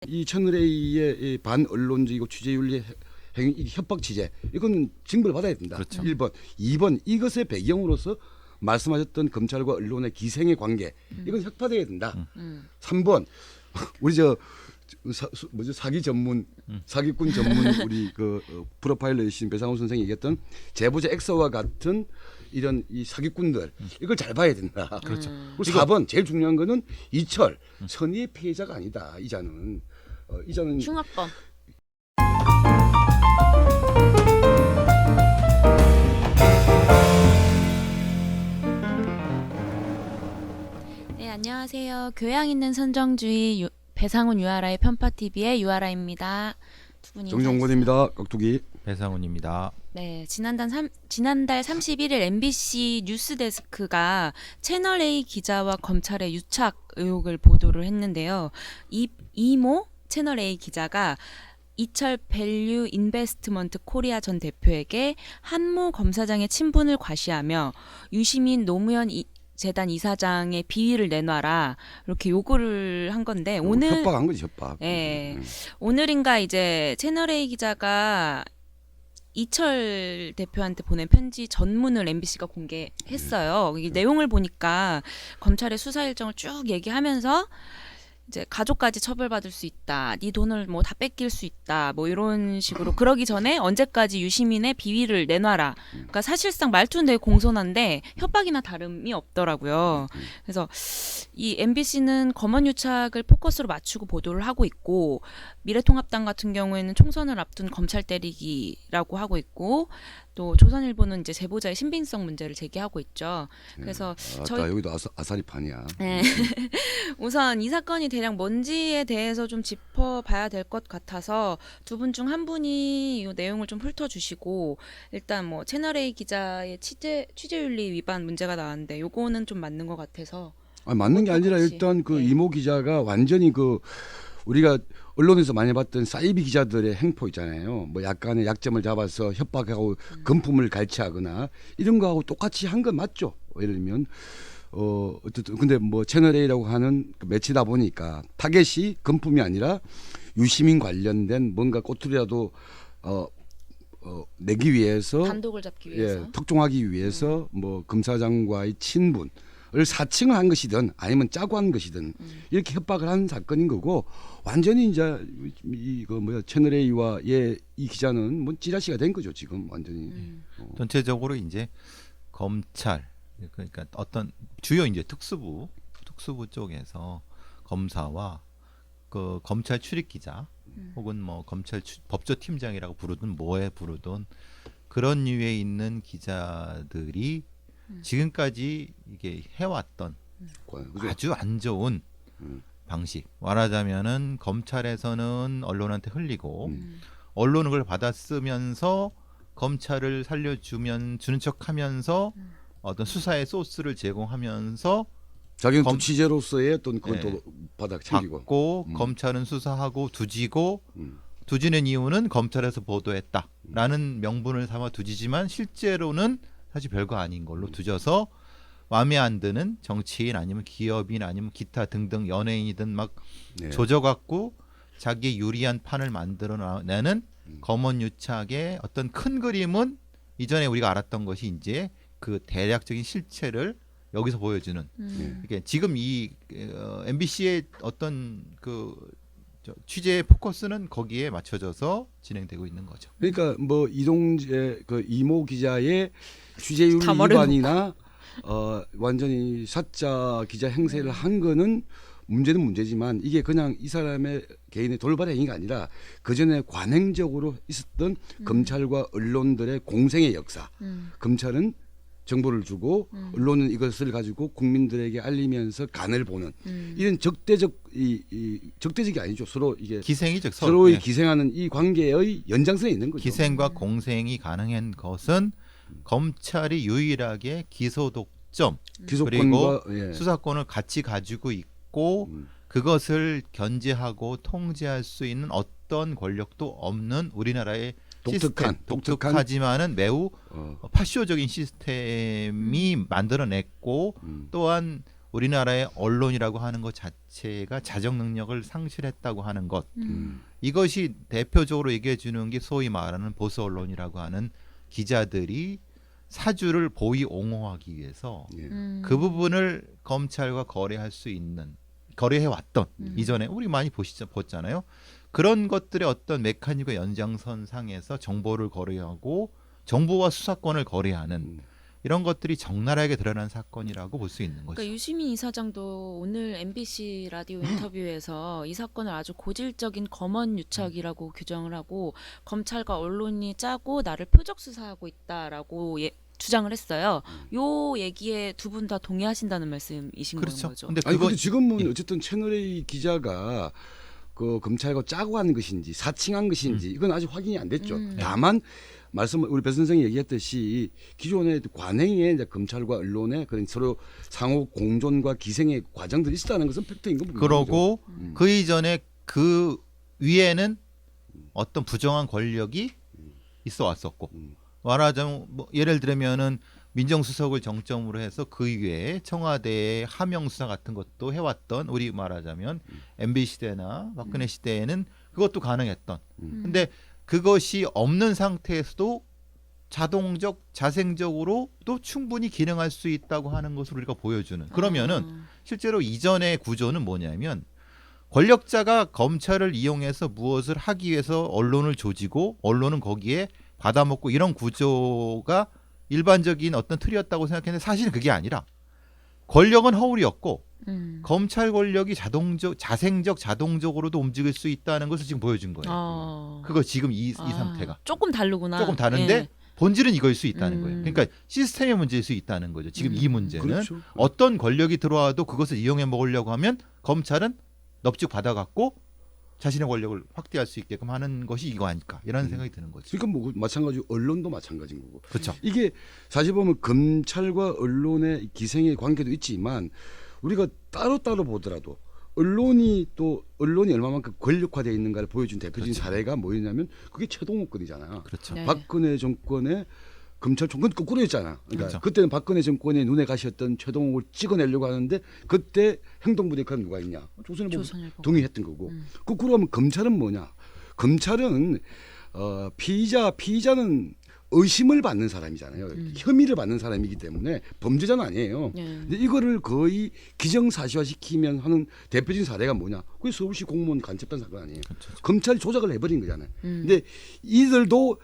이 채널A의 반언론적이고 취재윤리 행위 협박 취재 이건 징벌 받아야 된다. 그렇죠. 1번. 2번 이것의 배경으로서 말씀하셨던 검찰과 언론의 기생의 관계 이건 혁파돼야 된다. 3번 우리 사기 전문 사기꾼 전문 우리 프로파일러이신 배상훈 선생이 얘기했던 제보자 X와 같은 이런 이 사기꾼들 이걸 잘 봐야 된다. 그렇죠. 그리고 4번 제일 중요한 거는 이철 선의의 피해자가 아니다. 이자는 흉악범. 네, 안녕하세요. 교양 있는 선정주의 배상훈 유아라의 편파TV의 유아라입니다. 두 분이 정종권입니다. 깍두기. 배상훈입니다. 네, 지난달 31일 MBC 뉴스데스크가 채널A 기자와 검찰의 유착 의혹을 보도를 했는데요. 이모 채널A 기자가 이철 밸류 인베스트먼트 코리아 전 대표에게 한모 검사장의 친분을 과시하며 유시민 노무현 재단 이사장의 비위를 내놔라 이렇게 요구를 한 건데 오늘 협박한 거지 협박. 네, 오늘인가 이제 채널A 기자가 이철 대표한테 보낸 편지 전문을 MBC가 공개했어요. 이 내용을 보니까 검찰의 수사 일정을 쭉 얘기하면서 이제 가족까지 처벌받을 수 있다. 네 돈을 뭐 다 뺏길 수 있다. 뭐 이런 식으로 그러기 전에 언제까지 유시민의 비위를 내놔라. 그러니까 사실상 말투는 되게 공손한데 협박이나 다름이 없더라고요. 그래서 이 MBC는 검언 유착을 포커스로 맞추고 보도를 하고 있고 미래통합당 같은 경우에는 총선을 앞둔 검찰 때리기라고 하고 있고 또 조선일보는 이제 제보자의 신빙성 문제를 제기하고 있죠. 그래서 여기도 아사리판이야. 네. 우선 이 사건이 대략 뭔지에 대해서 좀 짚어봐야 될 것 같아서 두 분 중 한 분이 이 내용을 좀 훑어주시고 일단 뭐 채널A 기자의 취재윤리 위반 문제가 나왔는데 요거는 좀 맞는 것 같아서 맞는 게 아니라 혹시, 일단 네. 이모 기자가 완전히 우리가 언론에서 많이 봤던 사이비 기자들의 행포 있잖아요. 뭐 약간의 약점을 잡아서 협박하고 금품을 갈취하거나 이런 거하고 똑같이 한 건 맞죠. 예를 들면 어쨌든 근데 뭐 채널A라고 하는 매체다 보니까 타겟이 금품이 아니라 유시민 관련된 뭔가 꼬투리라도 내기 위해서 단독을 잡기 위해서 특종하기 위해서 뭐 검사장과의 친분을 사칭을 한 것이든 아니면 짜고 한 것이든 이렇게 협박을 한 사건인 거고 완전히 이제 채널A와 이 기자는 뭐 찌라시가 된 거죠 지금 완전히. 전체적으로 이제 검찰 그러니까 어떤 주요 이제 특수부 쪽에서 검사와 그 검찰 출입 기자 혹은 뭐 검찰 법조팀장이라고 부르든 뭐에 부르든 그런 류에 있는 기자들이 지금까지 이게 해왔던 그죠? 아주 안 좋은 방식. 말하자면은 검찰에서는 언론한테 흘리고 언론은 그걸 받아쓰면서 검찰을 살려주는 척하면서 어떤 수사의 소스를 제공하면서 자기는 취재로서의 어떤 그것도 네. 받아 챙기고. 받고 검찰은 수사하고 두지고 두지는 이유는 검찰에서 보도했다라는 명분을 삼아 두지지만 실제로는 사실 별거 아닌 걸로 두져서 마음에 안 드는 정치인 아니면 기업인 아니면 기타 등등 연예인이든 막 조져갖고 자기의 유리한 판을 만들어내는 검언 유착의 어떤 큰 그림은 이전에 우리가 알았던 것이 이제 그 대략적인 실체를 여기서 보여주는. 이게 지금 이 MBC의 어떤 취재의 포커스는 거기에 맞춰져서 진행되고 있는 거죠. 그러니까 뭐 이동재 이모 기자의 취재윤리 다 말해놓고. 위반이나 완전히 사짜 기자 행세를 한 거는 문제는 문제지만 이게 그냥 이 사람의 개인의 돌발 행위가 아니라 그 전에 관행적으로 있었던 검찰과 언론들의 공생의 역사. 검찰은 정보를 주고 언론은 이것을 가지고 국민들에게 알리면서 간을 보는 이런 적대적이 아니죠. 서로 이게 기생이죠. 서로의 기생하는 이 관계의 연장선에 있는 거죠. 기생과 공생이 가능한 것은 검찰이 유일하게 기소 독점 기소권과 그리고 수사권을 같이 가지고 있고 그것을 견제하고 통제할 수 있는 어떤 권력도 없는 우리나라의 독특하지만은 매우 파쇼적인 시스템이 만들어냈고 또한 우리나라의 언론이라고 하는 것 자체가 자정 능력을 상실했다고 하는 것, 이것이 대표적으로 얘기해 주는 게 소위 말하는 보수 언론이라고 하는 기자들이 사주를 보위 옹호하기 위해서 그 부분을 검찰과 거래할 수 있는, 거래해 왔던 이전에 우리 많이 보잖아요. 그런 것들의 어떤 메커니즘과 연장선 상에서 정보를 거래하고 정보와 수사권을 거래하는 이런 것들이 적나라하게 드러난 사건이라고 볼 수 있는 거죠. 그러니까 유시민 이사장도 오늘 MBC 라디오 인터뷰에서 이 사건을 아주 고질적인 검언 유착이라고 규정을 하고 검찰과 언론이 짜고 나를 표적 수사하고 있다라고 주장을 했어요. 요 얘기에 두 분 다 동의하신다는 말씀이신 그렇죠. 거죠. 근데 아니 그거 근데 지금은 어쨌든 채널A 기자가 그 검찰과 짜고 한 것인지 사칭한 것인지 이건 아직 확인이 안 됐죠. 다만 말씀 우리 배 선생이 얘기했듯이 기존의 관행에 이제 검찰과 언론의 그런 서로 상호 공존과 기생의 과정들이 있었다는 것은 팩트인 건 분명하죠. 그러고 그 이전에 그 위에는 어떤 부정한 권력이 있어 왔었고 말하자면 뭐 예를 들면은 민정수석을 정점으로 해서 그 위에 청와대의 하명 수사 같은 것도 해왔던, 우리 말하자면 MB 시대나 박근혜 시대에는 그것도 가능했던. 근데 그것이 없는 상태에서도 자동적, 자생적으로도 충분히 기능할 수 있다고 하는 것을 우리가 보여주는. 그러면은 실제로 이전의 구조는 뭐냐면 권력자가 검찰을 이용해서 무엇을 하기 위해서 언론을 조지고 언론은 거기에 받아먹고 이런 구조가 일반적인 어떤 틀이었다고 생각했는데 사실은 그게 아니라 권력은 허울이었고 검찰 권력이 자생적, 자동적으로도 움직일 수 있다는 것을 지금 보여준 거예요. 그거 지금 이 상태가 조금 다르구나. 조금 다른데 예. 본질은 이거일 수 있다는 거예요. 그러니까 시스템의 문제일 수 있다는 거죠. 지금 이 문제는 그렇죠. 어떤 권력이 들어와도 그것을 이용해 먹으려고 하면 검찰은 넙죽 받아갖고 자신의 권력을 확대할 수 있게끔 하는 것이 이거 아닐까 이런 생각이 드는 거죠. 그러니까 뭐 마찬가지로 언론도 마찬가지인 거고. 그렇죠. 이게 사실 보면 검찰과 언론의 기생의 관계도 있지만 우리가 따로따로 보더라도 언론이 얼마만큼 권력화되어 있는가를 보여준 대표적인 그렇죠. 사례가 뭐였냐면 그게 최동욱 건이잖아요. 그렇죠. 네. 박근혜 정권의 검찰 총권 거꾸로였잖아. 그러니까 그렇죠. 그때는 박근혜 정권의 눈에 가시였던 최동욱을 찍어내려고 하는데 그때 행동부 역할은 누가 있냐? 조선일보 동의했던 거고. 거꾸로 하면 검찰은 뭐냐? 검찰은 피의자는 의심을 받는 사람이잖아요. 혐의를 받는 사람이기 때문에 범죄자는 아니에요. 근데 이거를 거의 기정사실화시키면 하는 대표적인 사례가 뭐냐? 그게 서울시 공무원 간첩단 사건 아니에요. 그렇죠. 검찰이 조작을 해버린 거잖아요. 근데 이들도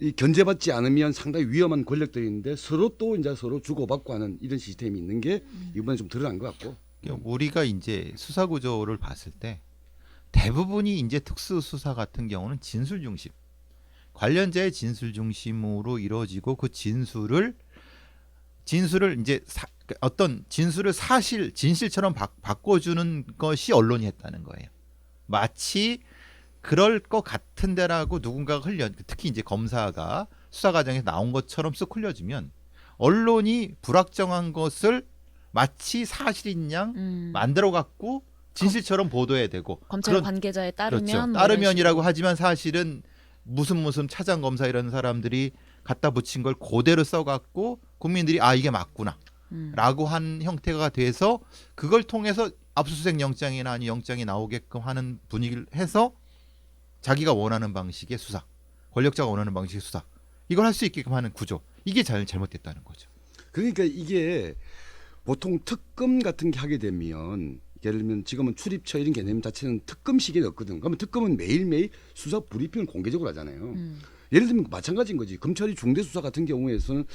이 견제받지 않으면 상당히 위험한 권력들인데 서로 또 이제 서로 주고받고 하는 이런 시스템이 있는 게 이번에 좀 드러난 것 같고. 우리가 이제 수사 구조를 봤을 때 대부분이 이제 특수 수사 같은 경우는 진술 중심, 관련자의 진술 중심으로 이루어지고 그 진술을 이제 어떤 진술을 진실처럼 바꿔주는 것이 언론이 했다는 거예요. 마치 그럴 것 같은데라고 누군가가 특히 이제 검사가 수사 과정에서 나온 것처럼 쓱 흘려주면 언론이 불확정한 것을 마치 사실인 양 만들어 갖고 진실처럼 보도해야 되고 검찰 관계자에 따르면 그렇죠. 뭐 따르면이라고 하지만 사실은 무슨 차장 검사 이런 사람들이 갖다 붙인 걸 그대로 써갖고 국민들이 이게 맞구나라고 한 형태가 돼서 그걸 통해서 압수수색 영장이나 아니 영장이 나오게끔 하는 분위기를 해서 자기가 원하는 방식의 수사, 권력자가 원하는 방식의 수사 이걸 할 수 있게끔 하는 구조, 이게 잘못됐다는 거죠. 그러니까 이게 보통 특검 같은 게 하게 되면 예를 들면 지금은 출입처 이런 개념 자체는 특검 시기에 넣거든. 그러면 특검은 매일매일 수사 브리핑을 공개적으로 하잖아요. 예를 들면 마찬가지인 거지. 검찰이 중대 수사 같은 경우에서는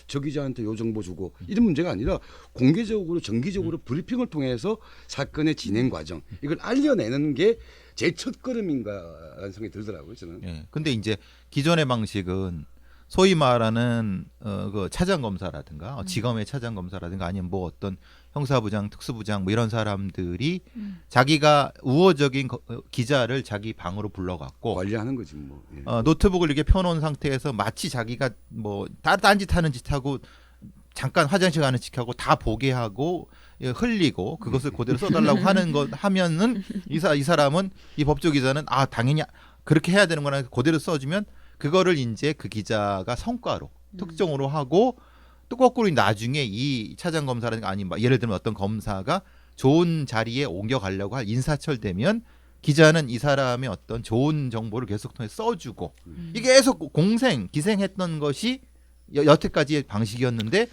저 기자한테 요 정보 주고 이런 문제가 아니라 공개적으로 정기적으로 브리핑을 통해서 사건의 진행 과정 이걸 알려내는 게 제일 첫 걸음인가라는 생각이 들더라고요. 저는. 예. 근데 이제 기존의 방식은 소위 말하는 그 차장 검사라든가 지검의 차장 검사라든가 아니면 뭐 어떤 형사부장, 특수부장 뭐 이런 사람들이 자기가 우호적인 기자를 자기 방으로 불러갖고 관리하는 거지 뭐. 예. 노트북을 이렇게 펴놓은 상태에서 마치 자기가 뭐 딴짓 하는 짓하고 잠깐 화장실 가는 짓하고 다 보게 하고 흘리고 그것을 그대로 써달라고 하는 것 하면은 이 사람은 이 법조 기자는 당연히 그렇게 해야 되는 거나 그대로 써주면 그거를 이제 그 기자가 성과로 특정으로 하고 또 거꾸로 나중에 이 차장 검사라든가 아니 뭐 예를 들면 어떤 검사가 좋은 자리에 옮겨가려고 할 인사철되면 기자는 이 사람의 어떤 좋은 정보를 계속 통해 써주고 이게 계속 기생했던 것이 여태까지의 방식이었는데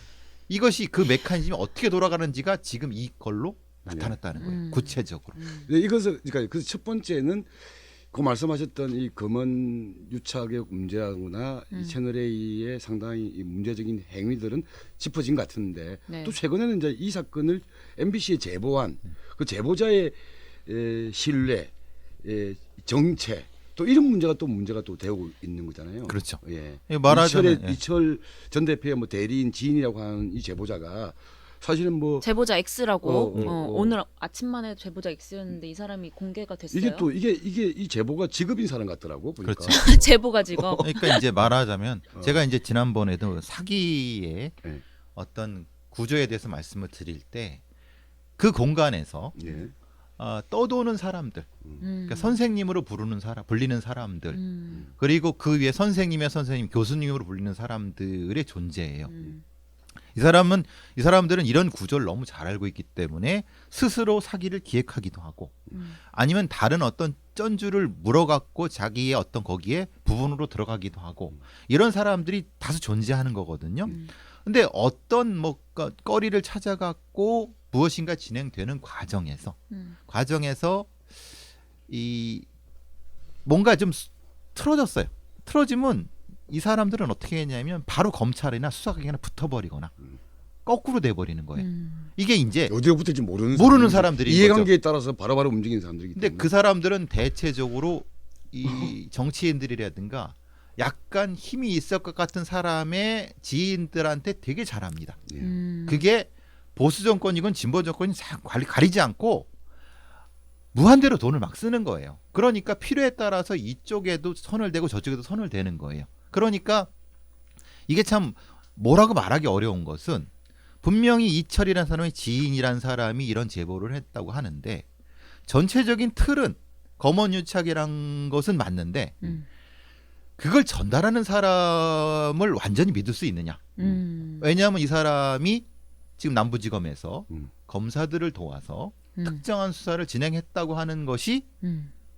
이것이 그 메커니즘이 어떻게 돌아가는지가 지금 이걸로 나타났다는 거예요. 구체적으로. 네, 이것을 그러니까 그 첫 번째는 그 말씀하셨던 이 검언 유착의 문제하고나 이 채널 A의 상당히 이 문제적인 행위들은 짚어진 것 같은데 네. 또 최근에는 이제 이 사건을 MBC에 제보한 그 제보자의 신뢰, 정체 또 이런 문제가 또 되고 있는 거잖아요. 그렇죠. 예. 말하자면 이철 전 대표의 뭐 대리인 지인이라고 하는 이 제보자가 사실은 뭐 제보자 X라고 어. 오늘 아침만 해도 제보자 X였는데 이 사람이 공개가 됐어요. 이게 또 이게 이 제보가 직업인 사람 같더라고 보니까. 그렇죠. 제보가 지금 그러니까 이제 말하자면 제가 이제 지난번에도 사기의 네. 어떤 구조에 대해서 말씀을 드릴 때 그 공간에서 예. 떠도는 사람들, 그러니까 선생님으로 불리는 사람들, 음. 그리고 그 위에 선생님의 선생님, 교수님으로 불리는 사람들의 존재예요. 이 사람들은 이런 구조를 너무 잘 알고 있기 때문에 스스로 사기를 기획하기도 하고 아니면 다른 어떤 쩐주를 물어갖고 자기의 어떤 거기에 부분으로 들어가기도 하고 이런 사람들이 다수 존재하는 거거든요. 근데 어떤 뭐 거리를 찾아갖고 무엇인가 진행되는 과정에서 이 뭔가 좀 틀어졌어요. 틀어지면 이 사람들은 어떻게 했냐면 바로 검찰이나 수사기관에 붙어버리거나 거꾸로 돼버리는 거예요. 이게 이제 어디가 붙을지 모르는 사람들인 이해관계에 따라서 바로바로 움직이는 사람들이기 근데 때문에. 그 사람들은 대체적으로 이 정치인들이라든가 약간 힘이 있을 것 같은 사람의 지인들한테 되게 잘합니다. 그게 보수 정권이건 진보 정권이 가리지 않고 무한대로 돈을 막 쓰는 거예요. 그러니까 필요에 따라서 이쪽에도 손을 대고 저쪽에도 손을 대는 거예요. 그러니까 이게 참 뭐라고 말하기 어려운 것은 분명히 이철이라는 사람의 지인이라는 사람이 이런 제보를 했다고 하는데 전체적인 틀은 검언유착이란 것은 맞는데 그걸 전달하는 사람을 완전히 믿을 수 있느냐. 왜냐하면 이 사람이 지금 남부지검에서 검사들을 도와서 특정한 수사를 진행했다고 하는 것이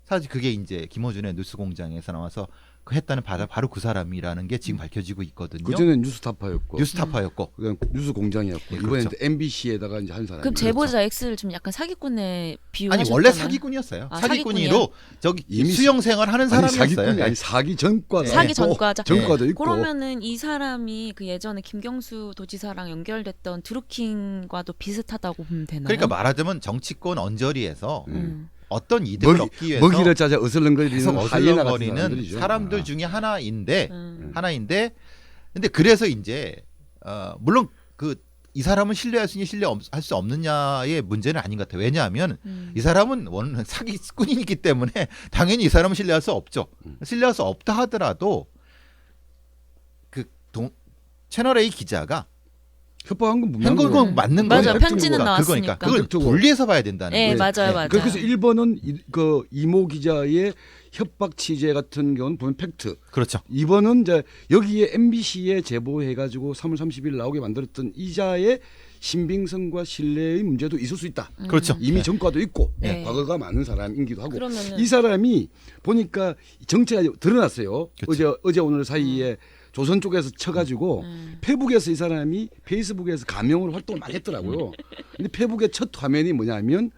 사실 그게 이제 김어준의 뉴스공장에서 나와서 했다는 바로 그 사람이라는 게 지금 밝혀지고 있거든요. 그전엔 뉴스타파였고 뉴스타파였고 뉴스공장이었고 예, 이번에 그렇죠. MBC에다가 이제 한 사람이. 그럼 제보자 X를 좀 약간 사기꾼에 비유하셨잖아요. 아니 원래 사기꾼이었어요. 아, 사기꾼으로 저기 이미 수영 생활하는 사람이었어요. 사기꾼이 예. 아니 사기 전과다. 사기 전과자. 전과도 있고. 그러면은 이 사람이 그 예전에 김경수 도지사랑 연결됐던 드루킹과도 비슷하다고 보면 되나요? 그러니까 말하자면 정치권 언저리에서 어떤 이득을 먹이- 얻기 위해서 먹이를 짜자 어슬렁거리는 계속 하이에나 같은 어슬렁거리는 사람들이죠. 사람들 중에 하나인데 음. 근데 그래서 이제 물론 그 이 사람은 신뢰할 수 있냐 신뢰할 수 없느냐의 문제는 아닌 것 같아요. 왜냐하면 이 사람은 원래 사기꾼이기 때문에 당연히 이 사람은 신뢰할 수 없죠. 신뢰할 수 없다 하더라도 그 채널 A 기자가 협박한 건 한 분명한 건 맞는 맞아, 거예요. 편지는 그거니까 나왔으니까. 그걸 팩트고. 분리해서 봐야 된다는 네, 거예요. 맞아요, 맞아요. 그래서 1번은 그 이모 기자의 협박 취재 같은 경우는 보면 팩트. 그렇죠. 2번은 이제 여기에 MBC에 제보해가지고 3월 30일 나오게 만들었던 이자의 신빙성과 신뢰의 문제도 있을 수 있다. 그렇죠. 이미 네. 전과도 있고 네. 과거가 많은 사람이기도 하고 그러면은 이 사람이 보니까 정체가 드러났어요. 그렇죠. 어제 오늘 사이에 조선 쪽에서 쳐가지고 페북에서 이 사람이 페이스북에서 가명으로 활동을 많이 했더라고요. 근데 페북의 첫 화면이 뭐냐면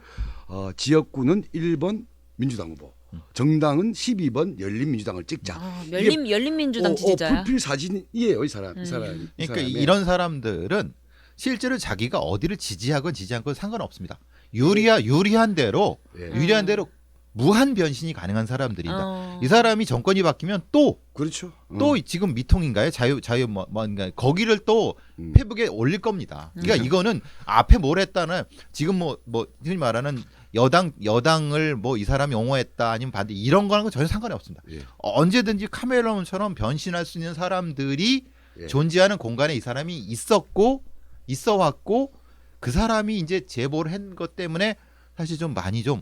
지역구는 1번 민주당 후보, 정당은 12번 열린민주당을 찍자. 열린민주당 지지자야. 불필 사진이에요, 이 사람. 이 사람. 그러니까 이런 사람들은 실제로 자기가 어디를 지지하건 지지하건 상관없습니다. 유리한 대로 예. 무한 변신이 가능한 사람들이다. 이 사람이 정권이 바뀌면 또 그렇죠. 지금 미통인가요? 자유 뭔가 거기를 또 페북에 올릴 겁니다. 그러니까 이거는 앞에 뭘 했다는 지금 뭐 흔히 말하는 여당을 뭐 이 사람이 옹호했다 아니면 반대 이런 거는 전혀 상관이 없습니다. 예. 언제든지 카멜론처럼 변신할 수 있는 사람들이 예. 존재하는 공간에 이 사람이 있어왔고 그 사람이 이제 제보를 한 것 때문에 사실 좀 많이 좀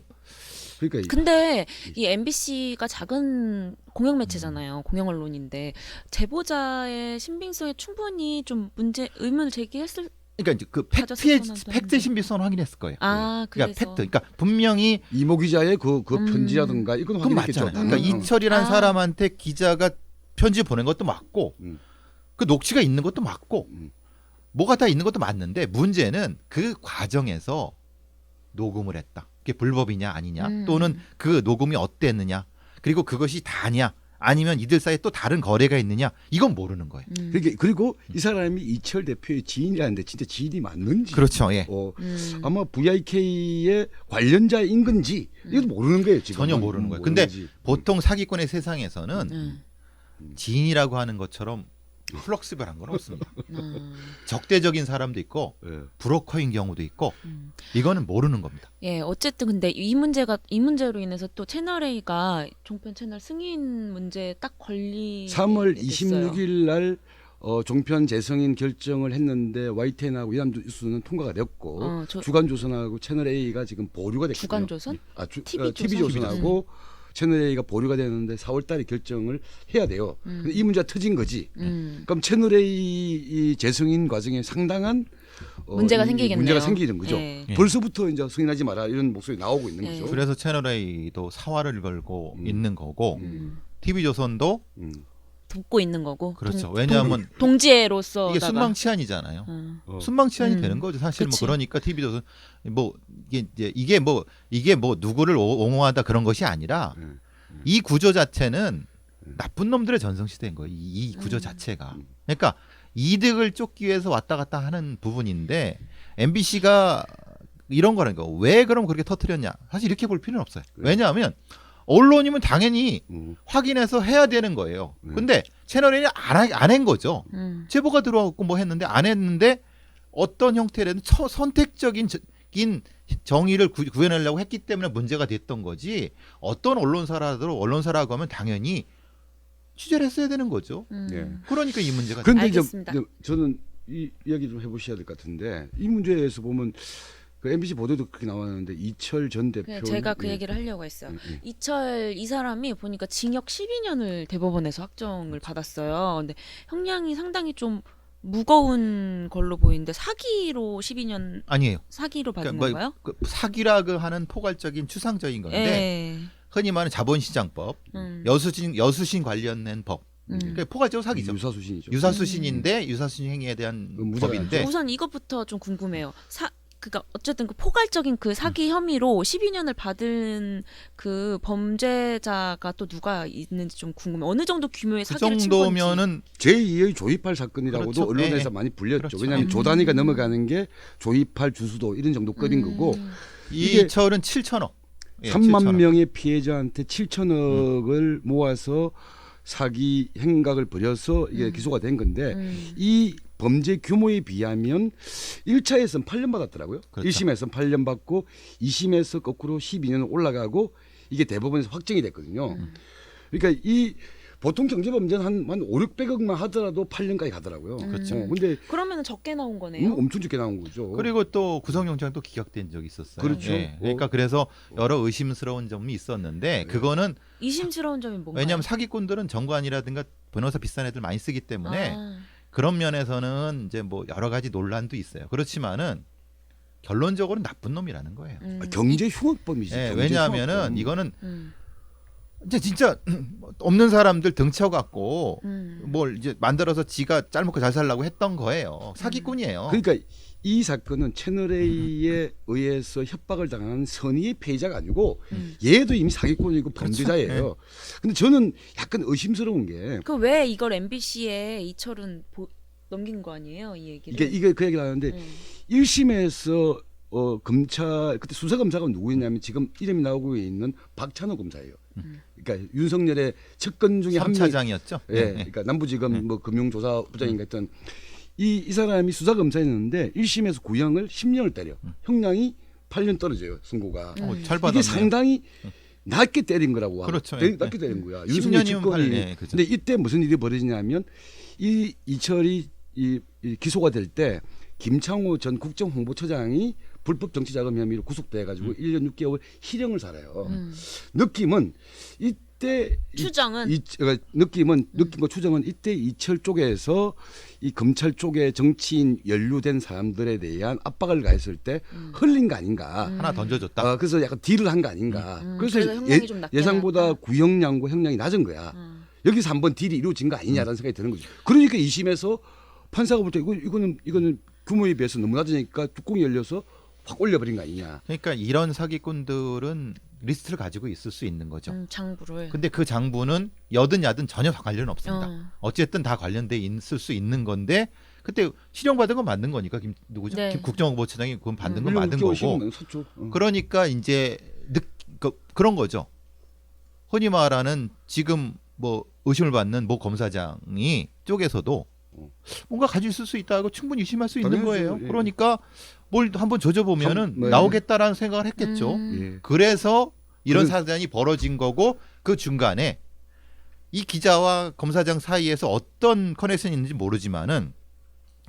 그러니까 근데 이 MBC가 작은 공영 매체잖아요. 공영 언론인데 제보자의 신빙성에 충분히 좀 의문을 제기했을. 그러니까 이제 그 가졌을 뻔한 팩트 신빙성을 확인했을 거예요. 아, 그러니까 그래서. 팩트. 그러니까 분명히 이모 기자의 그 편지라든가 이건 그건 확인했겠죠. 맞잖아요. 그러니까 이철이라는 아. 사람한테 기자가 편지 보낸 것도 맞고 음. 그 녹취가 있는 것도 맞고 음. 뭐가 다 있는 것도 맞는데 문제는 그 과정에서 녹음을 했다. 그게 불법이냐 아니냐 또는 그 녹음이 어땠느냐 그리고 그것이 다냐 아니면 이들 사이에 또 다른 거래가 있느냐 이건 모르는 거예요. 그리고 이 사람이 이철 대표의 지인이라는데 진짜 지인이 맞는지 그렇죠. 예. 아마 VIK의 관련자인 건지 이것도 모르는 거예요. 지금 전혀 모르는 거예요. 근데 보통 사기꾼의 세상에서는 지인이라고 하는 것처럼 플럭스별한 건 없습니다. 적대적인 사람도 있고 예. 브로커인 경우도 있고 이거는 모르는 겁니다. 예, 어쨌든 근데 이 문제로 인해서 또 채널 A가 종편 채널 승인 문제 딱 걸리. 3월 26일 날 종편 재승인 결정을 했는데 YTN하고 이남뉴스는 통과가 됐고 주간조선하고 채널 A가 지금 보류가 됐거든요. 주간조선? TV조선하고 채널 A가 보류가 되는데 4월 달에 결정을 해야 돼요. 근데 이 문제가 터진 거지. 그럼 채널 A 이 재승인 과정에 상당한 문제가 생기겠네요. 문제가 생기는 거죠. 예. 벌써부터 이제 승인하지 마라 이런 목소리 나오고 있는 거죠. 그래서 채널 A도 사활을 걸고 있는 거고 TV조선도 돕고 있는 거고. 그렇죠. 왜냐하면 동지애로서 이게 순방치안이잖아요. 어. 순방치안이 되는 거죠. 사실 그치. 뭐 그러니까 TV조선 뭐 이게 뭐 누구를 옹호하다 그런 것이 아니라 이 구조 자체는 나쁜 놈들의 전성시대인 거예요. 이 구조 자체가. 그러니까 이득을 쫓기 위해서 왔다 갔다 하는 부분인데 MBC가 이런 거라니까 왜 그럼 그렇게 터뜨렸냐? 사실 이렇게 볼 필요는 없어요. 왜냐하면 언론이면 당연히 확인해서 해야 되는 거예요. 근데 채널이 안 한 거죠. 제보가 들어왔고 뭐 했는데 안 했는데 어떤 형태라든 선택적인 정의를 구해내려고 했기 때문에 문제가 됐던 거지. 어떤 언론사라고 하면 당연히 취재를 했어야 되는 거죠. 네. 그러니까 이 문제가 그런데 이제 알겠습니다. 저는 이 이야기 좀 해보셔야 될 것 같은데 이 문제에서 보면 그 MBC 보도도 그렇게 나왔는데 이철 전 대표 제가 그 얘기를 하려고 했어요. 이철 이 사람이 보니까 징역 12년을 대법원에서 확정을 받았어요. 근데 형량이 상당히 좀 무거운 걸로 보이는데 사기로 12년 아니에요. 사기로 받은 그러니까 건가요? 그 사기라고 하는 포괄적인 추상적인 건데 예. 흔히 말하는 자본시장법, 여수신 관련된 법. 그러니까 포괄적으로 사기죠. 유사수신이죠. 유사수신인데 유사수신 행위에 대한 무죄가 법인데 우선 이것부터 좀 궁금해요. 그러니까 어쨌든 그 포괄적인 그 사기 혐의로 12년을 받은 그 범죄자가 또 누가 있는지 좀 궁금해요. 어느 정도 규모의 그 사기를 친 건지. 정도면은 제2의 조이팔 사건이라고도 그렇죠. 언론에서 예. 많이 불렸죠. 그렇죠. 왜냐하면 조 단위가 넘어가는 게 조이팔 주수도 이런 정도급인 거고 이게 이철은 7천억. 3만 7천억. 명의 피해자한테 7천억을 모아서 사기 행각을 벌여서 이게 기소가 된 건데 이 범죄 규모에 비하면 1차에서는 8년 받았더라고요. 그렇죠. 1심에서는 8년 받고 2심에서 거꾸로 12년 올라가고 이게 대법원에서 확정이 됐거든요. 그러니까 이 보통 경제범죄는 한 5, 600억만 하더라도 8년까지 가더라고요. 그렇죠. 근데 그러면은 적게 나온 거네요. 엄청 적게 나온 거죠. 그리고 또 구속영장도 기각된 적이 있었어요. 그렇죠. 그러니까 그래서 여러 의심스러운 점이 있었는데 그거는 의심스러운 점이 뭔가요? 왜냐하면 사기꾼들은 정관이라든가 변호사 비싼 애들 많이 쓰기 때문에 아. 그런 면에서는 이제 뭐 여러 가지 논란도 있어요. 그렇지만은 결론적으로는 나쁜 놈이라는 거예요. 경제 흉악범이지. 예, 경제 왜냐하면은 흉악범. 이거는 음. 이제 진짜 없는 사람들 등쳐갖고 음. 뭘 이제 만들어서 지가 짤먹고 잘 살라고 했던 거예요. 사기꾼이에요. 그러니까 이 사건은 채널A에 의해서 협박을 당한 선의의 피해자가 아니고 얘도 이미 사기꾼이고 범죄자예요. 근데 저는 약간 의심스러운 게 그 왜 이걸 MBC에 이철은 넘긴 거 아니에요? 이 얘기를. 이게 그 얘기를 하는데 1심에서 검찰 그때 수사검사가 누구였냐면 지금 이름이 나오고 있는 박찬호 검사예요. 그러니까 윤석열의 측근 중에 한 명. 3차장이었죠. 예, 그러니까 남부지검 뭐 금융조사부장인가 했던 이 사람이 수사검사였는데 1심에서 구형을 10년을 때려. 형량이 8년 떨어져요. 선고가. 잘 받았네. 이게 상당히 낮게 때린 거라고. 그렇죠. 낮게 때린 거야. 윤석열 10년이면 측근이. 8년. 그죠. 근데 이때 무슨 일이 벌어지냐면 이철이 이 기소가 될 때 김창호 전 국정홍보처장이 불법 정치자금 혐의로 구속돼가지고 1년 6개월 실형을 살아요. 음. 느낌은 이때 추정은 느낌과 추정은 이때 이철 쪽에서 이 검찰 쪽에 정치인 연루된 사람들에 대한 압박을 가했을 때 흘린 거 아닌가. 하나 던져줬다. 그래서 약간 딜을 한 거 아닌가. 그래서 그래서 형량이 좀 낮게 예상보다 나왔다. 구형량과 형량이 낮은 거야. 여기서 한번 딜이 이루어진 거 아니냐라는 생각이 드는 거죠. 그러니까 2심에서 판사가 볼 때 이거는 규모에 비해서 너무 낮으니까 뚜껑이 열려서 확 올려버린 거 아니냐. 그러니까 이런 사기꾼들은 리스트를 가지고 있을 수 있는 거죠. 장부를. 근데 그 장부는 여든 야든 전혀 관련 없습니다. 어. 어쨌든 다 관련돼 있을 수 있는 건데 그때 실형 받은 건 맞는 거니까 누구죠? 네. 국정홍보처장이 그건 받는 건 물론 맞은 6개월 거고. 실형 섰죠. 그러니까 이제 그런 거죠. 흔히 말하는 지금 뭐 의심을 받는 모 검사장이 쪽에서도 뭔가 가지고 있을 수 있다고 충분히 의심할 수 있는 당연하죠. 거예요. 예. 그러니까 뭘 한번 조져보면은 네. 나오겠다라는 생각을 했겠죠. 예. 그래서 이런 그런- 사단이 벌어진 거고 그 중간에 이 기자와 검사장 사이에서 어떤 커넥션이 있는지 모르지만은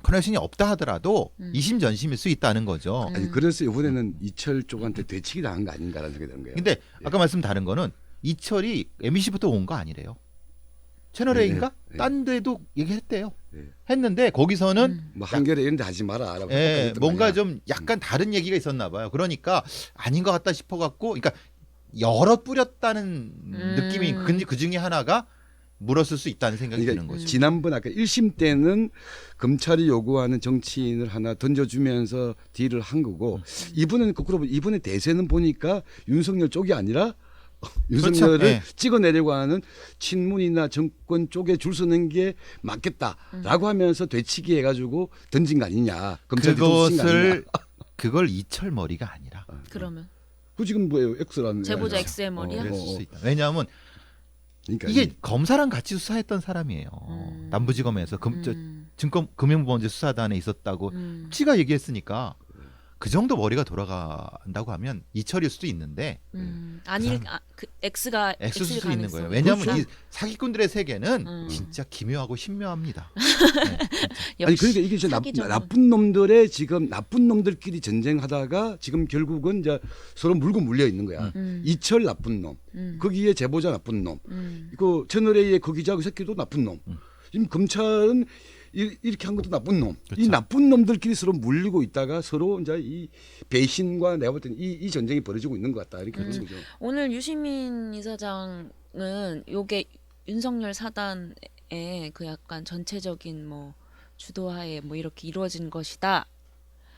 커넥션이 없다 하더라도 이심 전심일 수 있다는 거죠. 아니 그래서 이번에는 이철 쪽한테 되치기 당한 거 아닌가라는 생각이 드는 거예요. 근데 아까 말씀 다른 거는 이철이 MBC부터 온 거 아니래요. 채널 A인가? 네. 딴 데도 얘기했대요. 네. 했는데 거기서는 뭐 한겨레 이런 데 하지 마라라고. 예, 했던 거 뭔가 아니야. 좀 약간 다른 얘기가 있었나 봐요. 그러니까 아닌 것 같다 싶어 갖고 그러니까 여러 뿌렸다는 느낌이 그 중에 하나가 물었을 수 있다는 생각이 드는 그러니까 거죠. 지난번 아까 1심 때는 검찰이 요구하는 정치인을 하나 던져주면서 딜을 한 거고 이번에는 거꾸로 이번에 대세는 보니까 윤석열 쪽이 아니라 윤석열을 네. 찍어내려고 하는 친문이나 정권 쪽에 줄 서는 게 맞겠다라고 하면서 되치기 해가지고 던진 거 아니냐. 검찰 뒤통수 친거 아니냐. 그걸 이철 머리가 아니라 그러면 그 지금 뭐예요? X라는 제보자 거야. X의 머리야? 그랬을 수 있다. 왜냐하면 그러니까 이게 검사랑 같이 수사했던 사람이에요. 남부지검에서 금융범죄 수사단에 있었다고 씨가 얘기했으니까 그 정도 머리가 돌아간다고 하면 이철일 수도 있는데 아니 그 X가 X일 X일 수도 있는 가능성. 거예요. 왜냐하면 그렇죠. 이 사기꾼들의 세계는 진짜 기묘하고 신묘합니다. 아니 역시 그러니까 이게 진짜 사기적으로. 나쁜 놈들의 지금 나쁜 놈들끼리 전쟁하다가 지금 결국은 이제 서로 물고 물려 있는 거야. 이철 나쁜 놈, 거기에 제보자 나쁜 놈, 그 채널 A의 그 기자 그 새끼도 나쁜 놈. 지금 검찰은 이렇게 한 것도 나쁜 놈. 이 그렇죠. 나쁜 놈들끼리 서로 물리고 있다가 서로 이제 이 배신과 내가 볼 때는 이 전쟁이 벌어지고 있는 것 같다 이렇게 보는 거죠. 오늘 유시민 이사장은 요게 윤석열 사단의 그 약간 전체적인 뭐 주도하에 뭐 이렇게 이루어진 것이다라고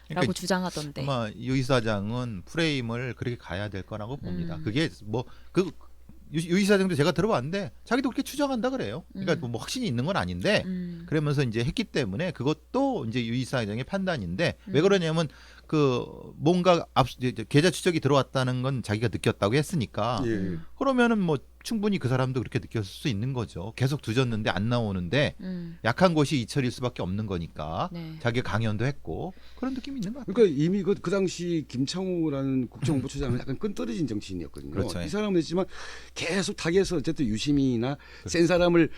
그러니까 주장하던데. 아마 유 이사장은 프레임을 그렇게 가야 될 거라고 봅니다. 그게 유 이사장도 제가 들어봤는데 자기도 그렇게 추정한다 그래요. 그러니까 뭐 확신이 있는 건 아닌데 그러면서 이제 했기 때문에 그것도 이제 유 이사장의 판단인데 왜 그러냐면 그 뭔가 계좌 추적이 들어왔다는 건 자기가 느꼈다고 했으니까 예. 그러면은 뭐 충분히 그 사람도 그렇게 느꼈을 수 있는 거죠. 계속 두졌는데 안 나오는데 약한 곳이 이철일 수밖에 없는 거니까 네. 자기가 강연도 했고 그런 느낌이 있는 것 같아요. 그러니까 이미 그 당시 김창호라는 국정홍보처장은 약간 끈떨어진 정치인이었거든요. 그렇죠. 이 사람은 했지만 계속 타겟에서 어쨌든 유시민이나 센 사람을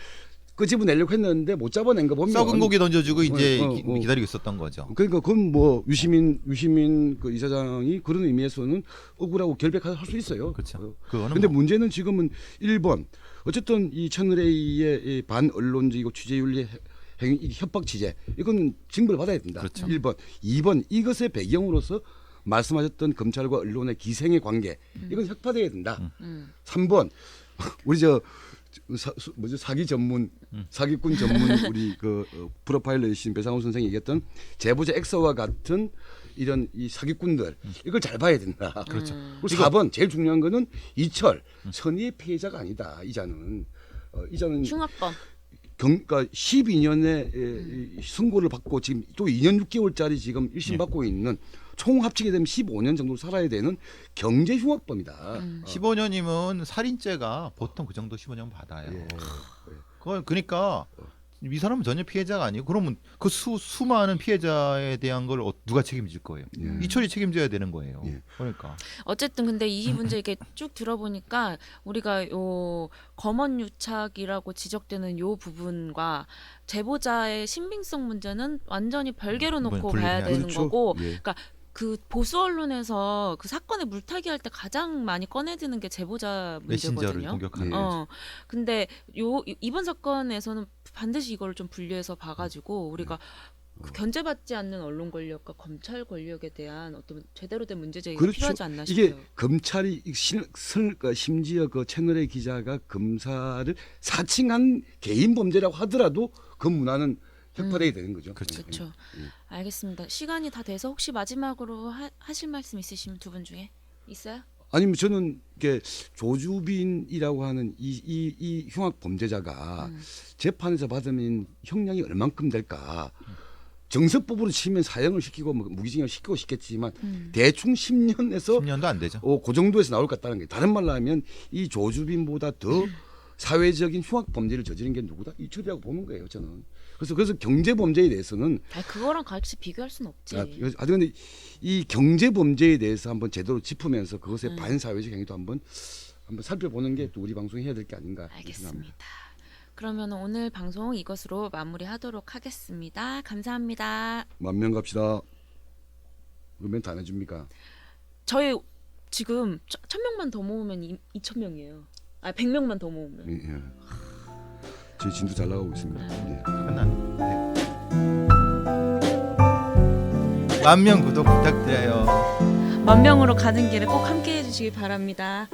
끄집어내려고 했는데 못 잡아낸 거 보면 썩은 고기 던져주고 이제 어. 기다리고 있었던 거죠. 그러니까 그건 뭐 유시민 그 이사장이 그런 의미에서는 억울하고 결백할 수 있어요. 그렇죠. 그거는 근데 뭐. 문제는 지금은 1번 어쨌든 이 채널A의 반언론적이고 취재윤리 이 협박 취재 이건 징벌 받아야 된다. 그렇죠. 1번. 2번 이것의 배경으로서 말씀하셨던 검찰과 언론의 기생의 관계 이건 혁파돼야 된다. 3번 우리 사기 전문 사기꾼 전문 우리 프로파일러이신 배상훈 선생이 얘기했던 제보자 X와 같은 이런 이 사기꾼들 이걸 잘 봐야 된다. 그렇죠. 그리고 4번 제일 중요한 거는 이철 선의의 피해자가 아니다. 이자는 흉악범. 그러니까 12년의 선고를 받고 지금 또 2년 6개월짜리 지금 1심 받고 있는 총 합치게 되면 15년 정도 살아야 되는 경제 흉악범이다. 15년이면 살인죄가 보통 그 정도 15년 받아요. 예. 그러니까 이 사람은 전혀 피해자가 아니고 그러면 그 수많은 피해자에 대한 걸 누가 책임질 거예요? 이철이 책임져야 되는 거예요. 예. 그러니까 어쨌든 근데 이 문제 이렇게 쭉 들어보니까 우리가 요 검언유착이라고 지적되는 요 부분과 제보자의 신빙성 문제는 완전히 별개로 놓고 분리해야 봐야 되는 그렇죠. 거고, 예. 그러니까 그 보수 언론에서 그 사건에 물타기 할 때 가장 많이 꺼내드는 게 제보자 메신저를 문제거든요. 공격하는 네. 거죠. 근데 이번 사건에서는 반드시 이걸 좀 분리해서 봐가지고 우리가 그 견제받지 않는 언론 권력과 검찰 권력에 대한 어떤 제대로 된 문제 제기가 그렇죠. 필요하지 않나 이게 싶어요. 검찰이 심지어 그 채널의 기자가 검사를 사칭한 개인 범죄라고 하더라도 그 문화는 혁파되게 되는 거죠. 그렇죠. 그렇죠. 알겠습니다. 시간이 다 돼서 혹시 마지막으로 하실 말씀 있으시면 두 분 중에 있어요? 아니면 저는 이게 조주빈이라고 하는 이 흉악 범죄자가 재판에서 받으면 형량이 얼만큼 될까? 정석법으로 치면 사형을 시키고 뭐 무기징역을 시키고 싶겠지만 대충 10년에서 10년도 안 되죠. 그 정도에서 나올 것 같다는 게 다른 말로 하면 이 조주빈보다 더 사회적인 흉악 범죄를 저지른 게 누구다? 이철이라고 보는 거예요, 저는. 그래서 경제 범죄에 대해서는 그거랑 같이 비교할 수는 없지. 근데 이 경제 범죄에 대해서 한번 제대로 짚으면서 그것의 반사회적 행위도 한번 살펴보는 게 또 우리 방송이 해야 될 게 아닌가 생각합니다. 알겠습니다. 그러면 오늘 방송 이것으로 마무리하도록 하겠습니다. 감사합니다. 만명 갑시다. 그 멘트 안 해줍니까? 저희 지금 1,000명만 더 모으면 2,000명이에요. 100명만 더 모으면. 예. 저희 진도 잘 나가고 있습니다. 예. 끝났네. 네. 만명 구독 부탁드려요. 만 명으로 가는 길에 꼭 함께 해주시기 바랍니다.